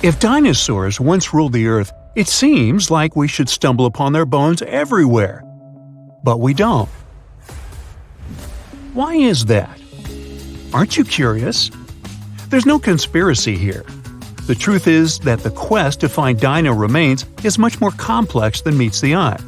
If dinosaurs once ruled the Earth, it seems like we should stumble upon their bones everywhere. But we don't. Why is that? Aren't you curious? There's no conspiracy here. The truth is that the quest to find dino remains is much more complex than meets the eye.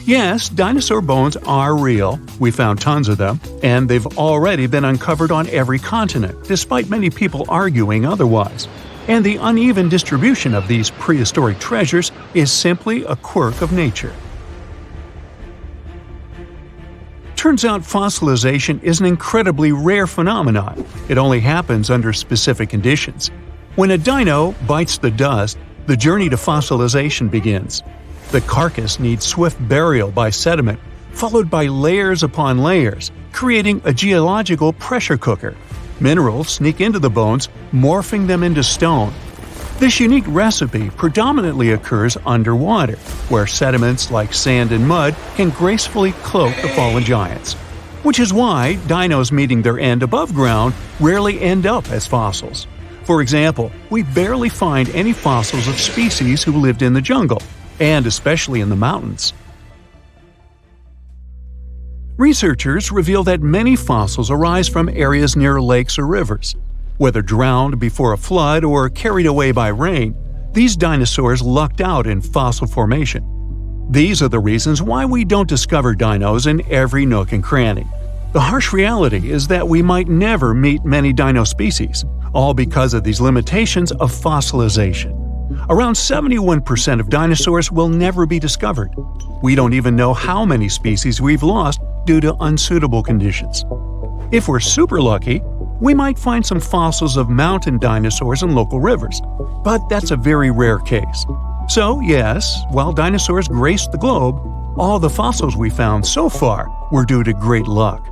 Yes, dinosaur bones are real, we found tons of them, and they've already been uncovered on every continent, despite many people arguing otherwise. And the uneven distribution of these prehistoric treasures is simply a quirk of nature. Turns out fossilization is an incredibly rare phenomenon. It only happens under specific conditions. When a dino bites the dust, the journey to fossilization begins. The carcass needs swift burial by sediment, followed by layers upon layers, creating a geological pressure cooker. Minerals sneak into the bones, morphing them into stone. This unique recipe predominantly occurs underwater, where sediments like sand and mud can gracefully cloak the fallen giants. Which is why dinos meeting their end above ground rarely end up as fossils. For example, we barely find any fossils of species who lived in the jungle, and especially in the mountains. Researchers reveal that many fossils arise from areas near lakes or rivers. Whether drowned before a flood or carried away by rain, these dinosaurs lucked out in fossil formation. These are the reasons why we don't discover dinos in every nook and cranny. The harsh reality is that we might never meet many dino species, all because of these limitations of fossilization. Around 71% of dinosaurs will never be discovered. We don't even know how many species we've lost due to unsuitable conditions. If we're super lucky, we might find some fossils of mountain dinosaurs in local rivers, but that's a very rare case. So yes, while dinosaurs graced the globe, all the fossils we found so far were due to great luck.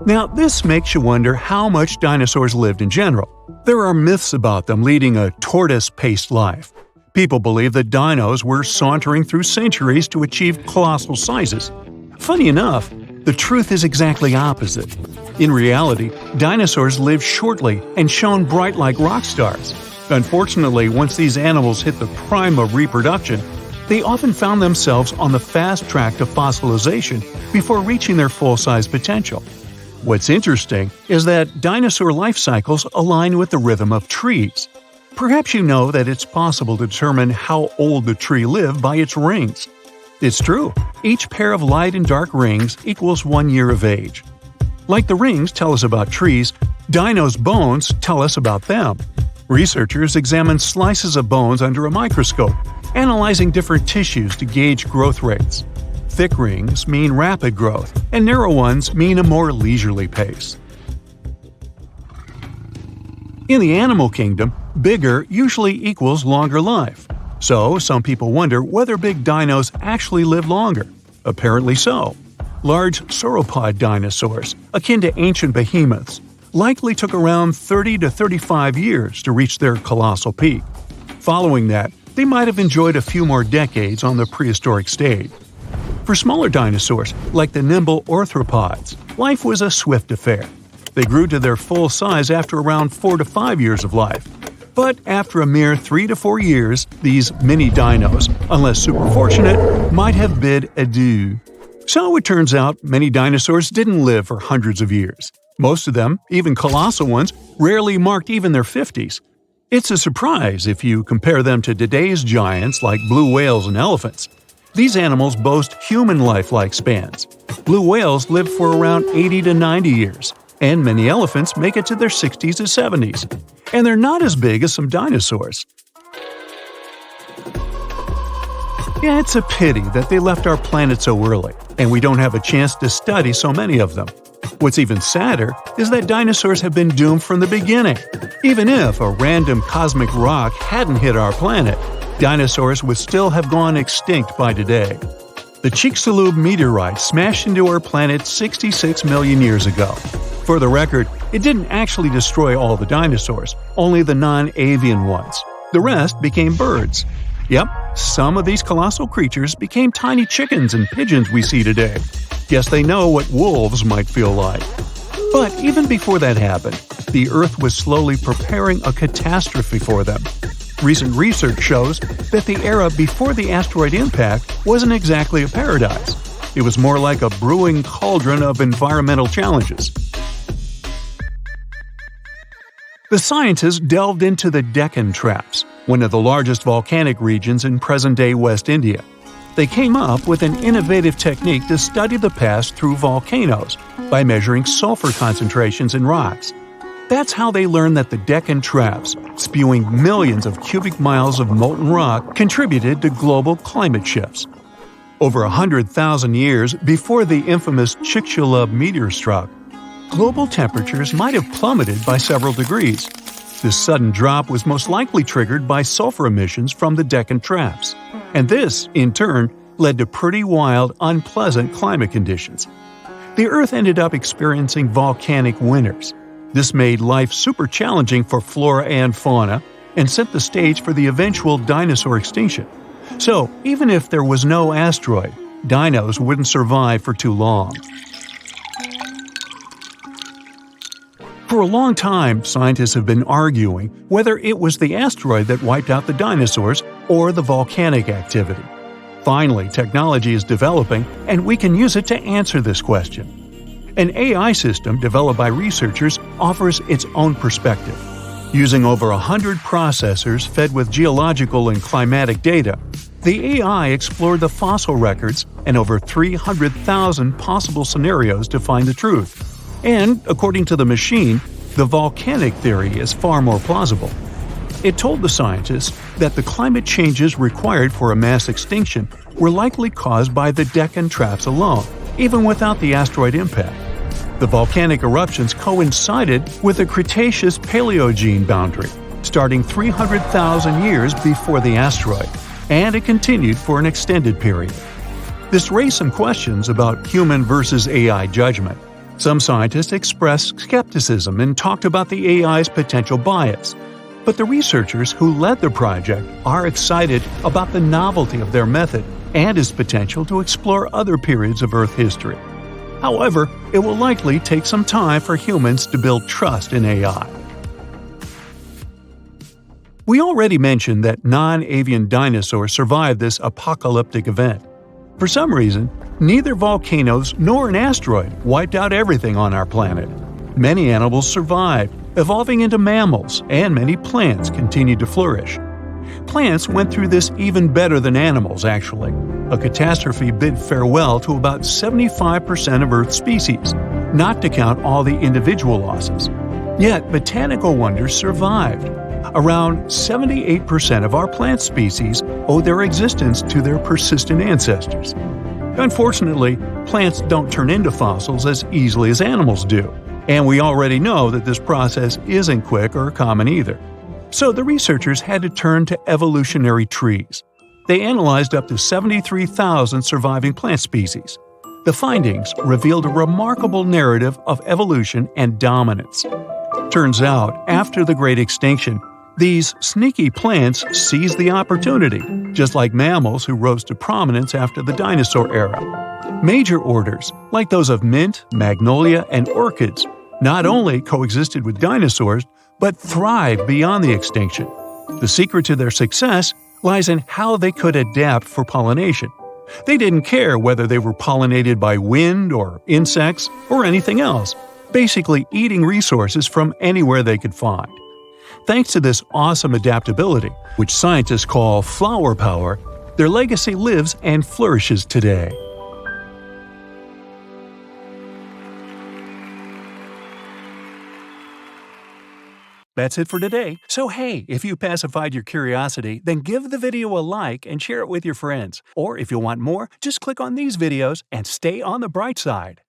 Now, this makes you wonder how much dinosaurs lived in general. There are myths about them leading a tortoise-paced life. People believe that dinos were sauntering through centuries to achieve colossal sizes. Funny enough, the truth is exactly opposite. In reality, dinosaurs lived shortly and shone bright like rock stars. Unfortunately, once these animals hit the prime of reproduction, they often found themselves on the fast track to fossilization before reaching their full-size potential. What's interesting is that dinosaur life cycles align with the rhythm of trees. Perhaps you know that it's possible to determine how old the tree lived by its rings. It's true, each pair of light and dark rings equals 1 year of age. Like the rings tell us about trees, dinos' bones tell us about them. Researchers examine slices of bones under a microscope, analyzing different tissues to gauge growth rates. Thick rings mean rapid growth, and narrow ones mean a more leisurely pace. In the animal kingdom, bigger usually equals longer life. So, some people wonder whether big dinos actually live longer. Apparently so. Large sauropod dinosaurs, akin to ancient behemoths, likely took around 30 to 35 years to reach their colossal peak. Following that, they might have enjoyed a few more decades on the prehistoric stage. For smaller dinosaurs, like the nimble arthropods, life was a swift affair. They grew to their full size after around 4 to 5 years of life. But after a mere 3 to 4 years, these mini dinos, unless super fortunate, might have bid adieu. So it turns out many dinosaurs didn't live for hundreds of years. Most of them, even colossal ones, rarely marked even their 50s. It's a surprise if you compare them to today's giants like blue whales and elephants. These animals boast human life-like spans. Blue whales live for around 80 to 90 years, and many elephants make it to their 60s to 70s. And they're not as big as some dinosaurs. Yeah, it's a pity that they left our planet so early, and we don't have a chance to study so many of them. What's even sadder is that dinosaurs have been doomed from the beginning. Even if a random cosmic rock hadn't hit our planet, dinosaurs would still have gone extinct by today. The Chicxulub meteorite smashed into our planet 66 million years ago. For the record, it didn't actually destroy all the dinosaurs, only the non-avian ones. The rest became birds. Yep, some of these colossal creatures became tiny chickens and pigeons we see today. Guess they know what wolves might feel like. But even before that happened, the Earth was slowly preparing a catastrophe for them. Recent research shows that the era before the asteroid impact wasn't exactly a paradise. It was more like a brewing cauldron of environmental challenges. The scientists delved into the Deccan Traps, one of the largest volcanic regions in present-day West India. They came up with an innovative technique to study the past through volcanoes by measuring sulfur concentrations in rocks. That's how they learned that the Deccan Traps, spewing millions of cubic miles of molten rock, contributed to global climate shifts. Over 100,000 years before the infamous Chicxulub meteor struck, global temperatures might have plummeted by several degrees. This sudden drop was most likely triggered by sulfur emissions from the Deccan Traps. And this, in turn, led to pretty wild, unpleasant climate conditions. The Earth ended up experiencing volcanic winters. This made life super challenging for flora and fauna and set the stage for the eventual dinosaur extinction. So, even if there was no asteroid, dinos wouldn't survive for too long. For a long time, scientists have been arguing whether it was the asteroid that wiped out the dinosaurs or the volcanic activity. Finally, technology is developing, and we can use it to answer this question. An AI system developed by researchers offers its own perspective. Using over 100 processors fed with geological and climatic data, the AI explored the fossil records and over 300,000 possible scenarios to find the truth. And, according to the machine, the volcanic theory is far more plausible. It told the scientists that the climate changes required for a mass extinction were likely caused by the Deccan Traps alone, even without the asteroid impact. The volcanic eruptions coincided with the Cretaceous-Paleogene boundary, starting 300,000 years before the asteroid, and it continued for an extended period. This raised some questions about human versus AI judgment. Some scientists expressed skepticism and talked about the AI's potential bias. But the researchers who led the project are excited about the novelty of their method and its potential to explore other periods of Earth history. However, it will likely take some time for humans to build trust in AI. We already mentioned that non-avian dinosaurs survived this apocalyptic event. For some reason, neither volcanoes nor an asteroid wiped out everything on our planet. Many animals survived, evolving into mammals, and many plants continued to flourish. Plants went through this even better than animals, actually. A catastrophe bid farewell to about 75% of Earth's species, not to count all the individual losses. Yet, botanical wonders survived. Around 78% of our plant species owe their existence to their persistent ancestors. Unfortunately, plants don't turn into fossils as easily as animals do, and we already know that this process isn't quick or common either. So the researchers had to turn to evolutionary trees. They analyzed up to 73,000 surviving plant species. The findings revealed a remarkable narrative of evolution and dominance. Turns out, after the Great Extinction, these sneaky plants seized the opportunity, just like mammals who rose to prominence after the dinosaur era. Major orders, like those of mint, magnolia, and orchids, not only coexisted with dinosaurs, but thrived beyond the extinction. The secret to their success lies in how they could adapt for pollination. They didn't care whether they were pollinated by wind or insects or anything else, basically eating resources from anywhere they could find. Thanks to this awesome adaptability, which scientists call flower power, their legacy lives and flourishes today. That's it for today. So hey, if you pacified your curiosity, then give the video a like and share it with your friends. Or if you want more, just click on these videos and stay on the bright side.